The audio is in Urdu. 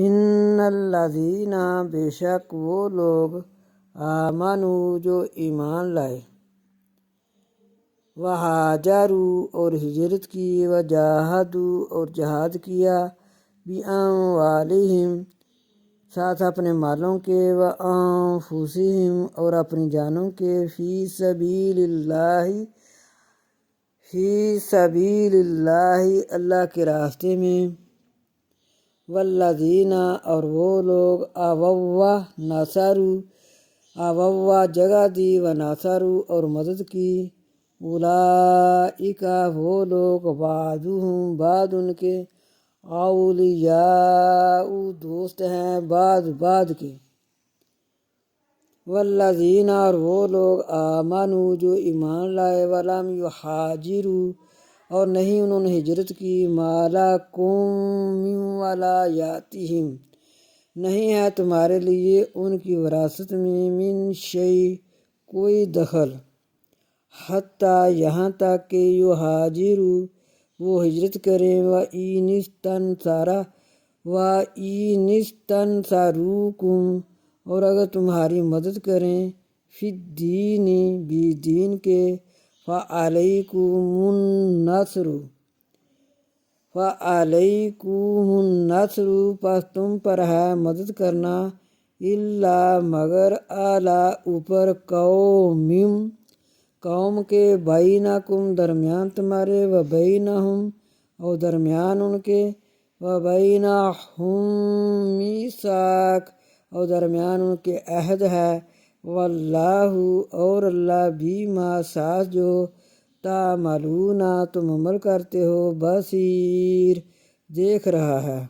ان الذین بے شک وہ لوگ آمنو جو ایمان لائے، وہاجروا اور ہجرت کی، وجاہدوا اور جہاد کیا، بِأَمْوَالِهِمْ ساتھ اپنے مالوں کے، وَأَنفُسِهِمْ اور اپنی جانوں کے، فی سبیل اللہ اللہ کے راستے میں، والذین اور وہ لوگ آووا جگہ دی، ونصروا اور مدد کی، اولئک وہ لوگ بعضهم بعض ان کے، اولیاء دوست ہیں بعض کے، والذین اور وہ لوگ آمنوا جو ایمان لائے، ولم یہاجروا اور نہیں انہوں نے ہجرت کی، ما لکم من ولایتہم نہیں ہے تمہارے لیے ان کی وراثت میں، من شیء کوئی دخل، حتیٰ یہاں تک کہ یہاجروا وہ ہجرت کریں، وَإِنِ اسْتَنصَرُوكُمْ اور اگر تمہاری مدد کریں، فی الدین بھی دین کے، فَعَلَيْكُمُ النَّصْرُ پس تم پر ہے مدد کرنا، الا مگر علی اوپر، قوم کے، بینکم درمیان تمہارے، وبینہم اور درمیان ان کے، وبینہم میثاق اور درمیان ان کے عہد ہے، واللہ اور اللہ بما ساتھ جو تعملون تم عمل کرتے ہو، بصیر دیکھ رہا ہے۔